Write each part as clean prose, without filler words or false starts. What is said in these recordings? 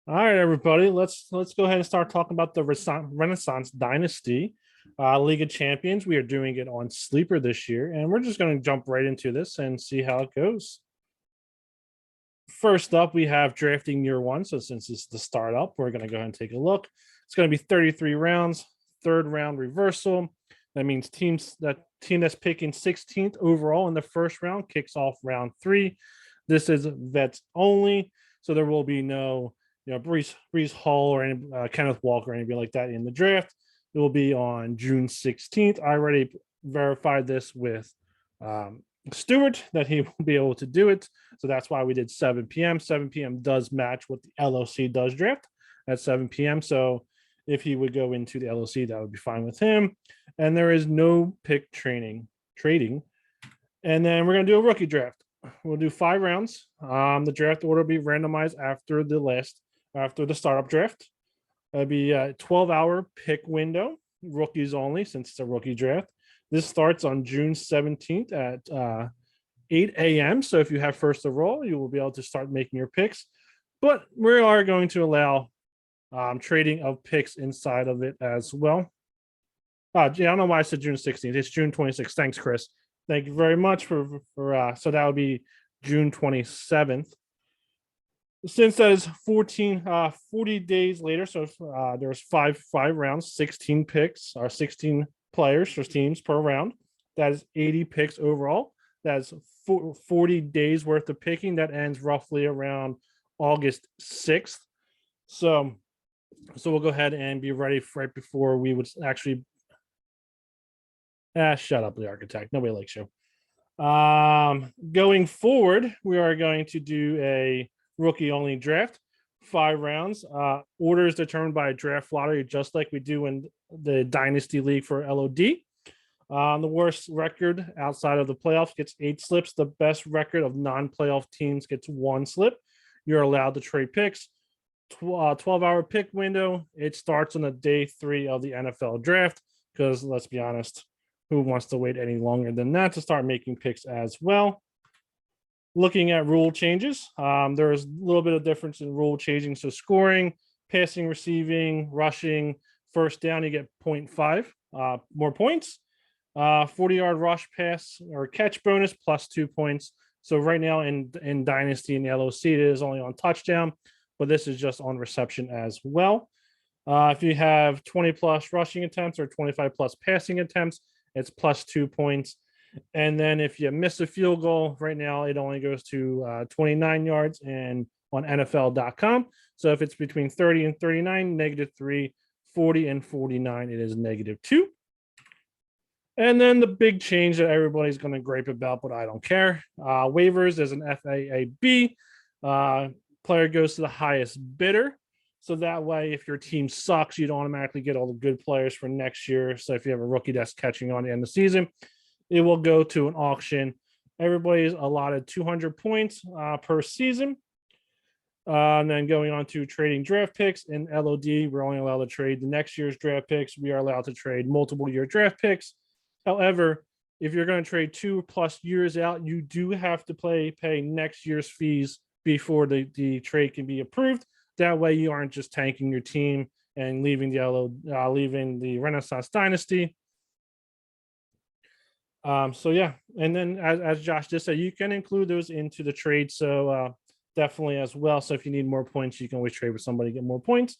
All right, everybody. Let's go ahead and start talking about the Renaissance Dynasty League of Champions. We are doing it on Sleeper this year, and we're just going to jump right into this and see how it goes. First up, we have drafting year one. So since it's the startup, we're going to go ahead and take a look. It's going to be 33 rounds, third round reversal. That means team that's picking 16th overall in the first round kicks off round three. This is vets only, so there will be no Brees Hall or any, Kenneth Walker or anything like that in the draft. It will be on June 16th. I already verified this with Stewart that he will be able to do it. So that's why we did 7 p.m. 7 p.m. does match what the LOC does draft at 7 p.m. So if he would go into the LOC, that would be fine with him. And there is no pick trading. And then we're going to do a rookie draft. We'll do 5 rounds. The draft order will be randomized after the startup draft. It'll be a 12-hour pick window, rookies only, since it's a rookie draft. This starts on June 17th at 8 a.m. So if you have first overall, you will be able to start making your picks. But we are going to allow trading of picks inside of it as well. Yeah, I don't know why I said June 16th. It's June 26th. Thanks, Chris. Thank you very much for so that would be June 27th. Since that is 40 days later, so there's five rounds, 16 picks, or 16 players or teams per round. That is 80 picks overall. That's 40 days worth of picking. That ends roughly around August 6th. So we'll go ahead and be ready right before we would actually. Shut up, the architect. Nobody likes you. Going forward, we are going to do a rookie only draft, 5 rounds. Order is determined by a draft lottery, just like we do in the Dynasty League for LOD. The worst record outside of the playoffs gets 8 slips. The best record of non-playoff teams gets 1 slip. You're allowed to trade picks. 12-hour pick window. It starts on the day 3 of the NFL draft, because let's be honest, who wants to wait any longer than that to start making picks as well? Looking at rule changes, there's a little bit of difference in rule changing. So scoring, passing, receiving, rushing, first down, you get 0.5 more points. 40-yard rush, pass, or catch bonus plus 2 points. So right now in Dynasty and LOC, it is only on touchdown, but this is just on reception as well. If you have 20 plus rushing attempts or 25 plus passing attempts, it's plus 2 points. And then if you miss a field goal, right now it only goes to 29 yards and on NFL.com. So if it's between 30 and 39, -3, 40 and 49, it is -2. And then the big change that everybody's going to gripe about, but I don't care. Waivers, there's an FAAB. Player goes to the highest bidder. So that way, if your team sucks, you don't automatically get all the good players for next year. So if you have a rookie that's catching on the end of the season, it will go to an auction. Everybody's allotted 200 points per season. And then going on to trading draft picks in LOD, we're only allowed to trade the next year's draft picks. We are allowed to trade multiple year draft picks. However, if you're going to trade 2+ years out, you do have to pay next year's fees before the trade can be approved. That way, you aren't just tanking your team and leaving the Renaissance Dynasty. So yeah, and then as Josh just said, you can include those into the trade. So definitely as well. So if you need more points, you can always trade with somebody to get more points.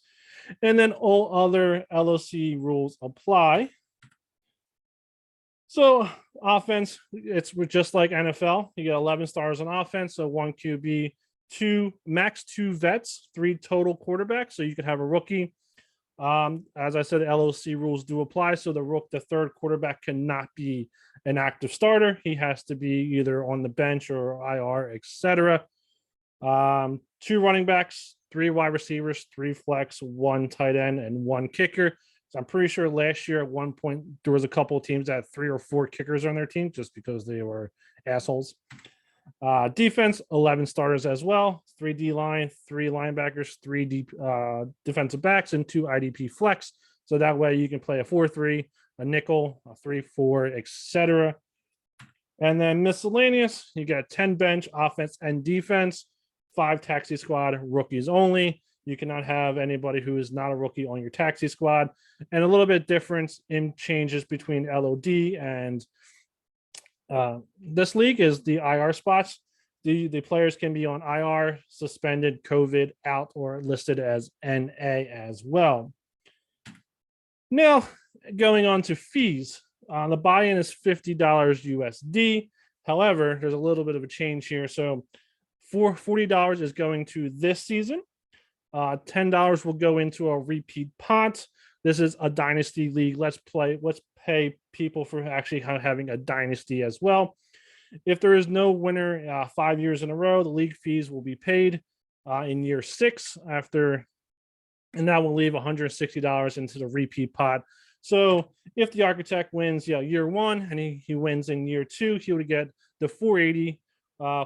And then all other LOC rules apply. So offense, it's just like NFL. You get 11 stars on offense, so 1 QB, 2 vets, 3 total quarterbacks. So you could have a rookie. As I said, LOC rules do apply. So the third quarterback cannot be an active starter. He has to be either on the bench or IR, etc. 2 running backs, 3 wide receivers, 3 flex, 1 tight end, and 1 kicker. So I'm pretty sure last year at one point there was a couple of teams that had 3 or 4 kickers on their team just because they were assholes. Defense, 11 starters as well, 3 D-line, 3 linebackers, 3 deep defensive backs, and 2 IDP flex. So that way you can play a 4-3, a nickel, a 3-4, etc. And then miscellaneous, you got 10 bench, offense and defense, 5 taxi squad, rookies only. You cannot have anybody who is not a rookie on your taxi squad, and a little bit difference in changes between LOD and this league is the IR spots. The players can be on IR, suspended, COVID, out, or listed as NA as well. Now, going on to fees. The buy-in is $50 USD. However, there's a little bit of a change here. So for $40 is going to this season. $10 will go into a repeat pot. This is a dynasty league. Let's pay people for actually having a dynasty as well. If there is no winner 5 years in a row, the league fees will be paid in year 6 after, and that will leave $160 into the repeat pot. So if the architect wins, year 1 and he wins in year 2, he would get the 480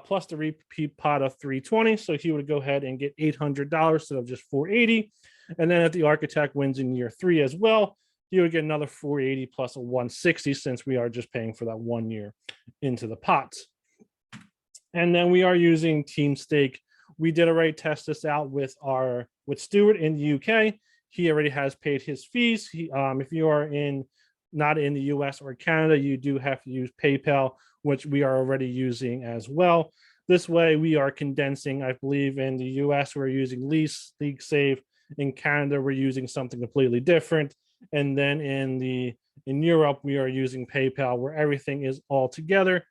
plus the repeat pot of 320. So he would go ahead and get $800 instead of just 480. And then if the architect wins in year 3 as well, you would get another 480 plus a 160, since we are just paying for that 1 year into the pots. And then we are using Team Stake. We did already test this out with Stuart in the UK. He already has paid his fees. If you are not in the US or Canada, you do have to use PayPal, which we are already using as well. This way we are condensing. I believe in the US we're using League Save. In Canada we're using something completely different. And then in Europe, we are using PayPal, where everything is all together.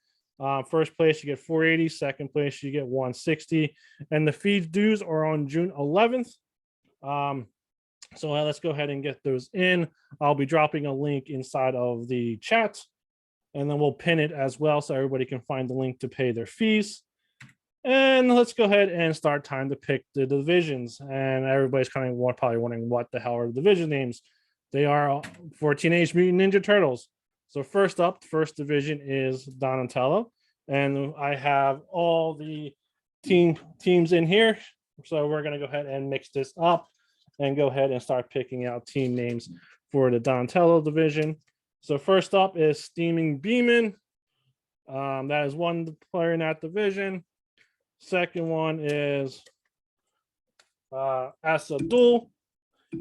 First place, you get 480. Second place, you get 160. And the fees dues are on June 11th. So let's go ahead and get those in. I'll be dropping a link inside of the chat, and then we'll pin it as well so everybody can find the link to pay their fees. And let's go ahead and start time to pick the divisions. And everybody's probably wondering what the hell are the division names. They are for Teenage Mutant Ninja Turtles. So first up, the first division is Donatello. And I have all the teams in here. So we're going to go ahead and mix this up and go ahead and start picking out team names for the Donatello division. So first up is Steaming Beeman. That is one player in that division. Second one is Asadul.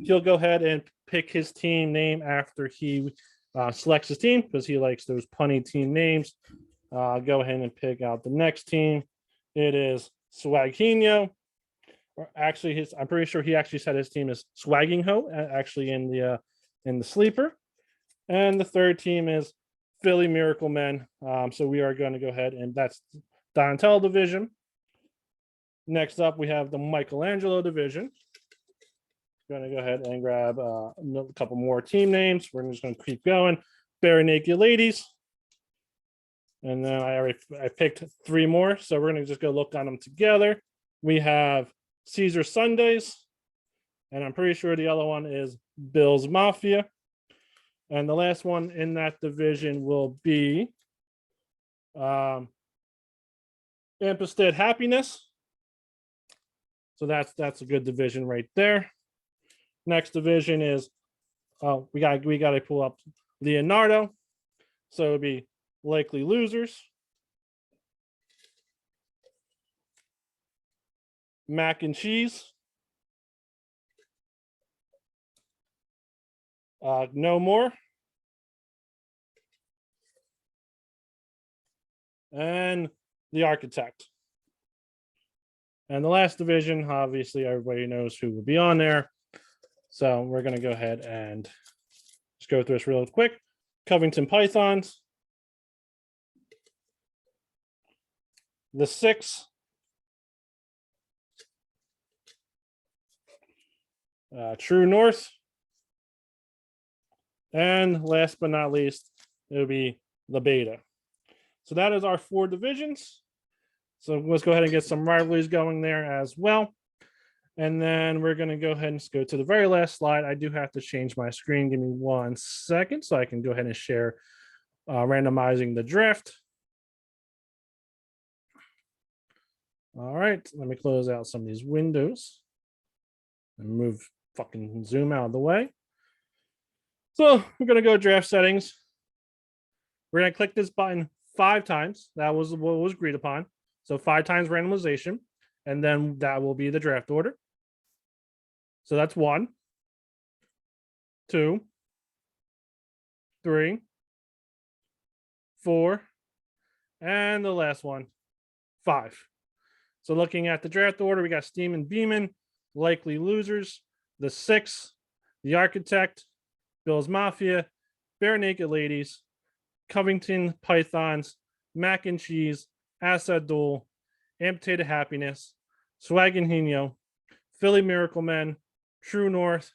He'll go ahead and pick his team name after he selects his team, because he likes those punny team names. Go ahead and pick out the next team. It is Swaghino. Or actually, I'm pretty sure he actually said his team is Swagging Ho, actually in the sleeper. And the third team is Philly Miracle Men. So we are going to go ahead, and that's Donatello division. Next up, we have the Michelangelo division. Going to go ahead and grab a couple more team names. We're just going to keep going. Bare Naked Ladies. And then I picked 3 more, so we're going to just go look on them together. We have Caesar Sundays, and I'm pretty sure the other one is Bill's Mafia. And the last one in that division will be Amistad Happiness. So that's a good division right there. Next division is we got to pull up Leonardo. So it'll be Likely Losers. Mac and Cheese. No More. And The Architect. And the last division, obviously everybody knows who will be on there. So we're going to go ahead and just go through this real quick. Covington Pythons. The 6. True North. And last but not least, it'll be the Beta. So that is our 4 divisions. So let's go ahead and get some rivalries going there as well. And then we're going to go ahead and go to the very last slide. I do have to change my screen. Give me 1 second so I can go ahead and share randomizing the draft. All right, let me close out some of these windows and move fucking Zoom out of the way. So we're going to go draft settings. We're going to click this button 5 times. That was what was agreed upon. So 5 times randomization, and then that will be the draft order. So that's 1, 2, 3, 4, and the last one, 5. So looking at the draft order, we got Steam and Beeman, likely losers, the 6, the Architect, Bill's Mafia, Bare Naked Ladies, Covington Pythons, Mac and Cheese, Asset Duel, Amputated Happiness, Swag and Hino, Philly Miracle Men, True North,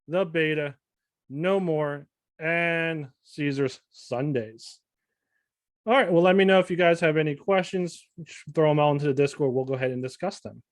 The Beta, No More, and Caesar's Sundays. All right. Well, let me know if you guys have any questions. Throw them out into the Discord. We'll go ahead and discuss them.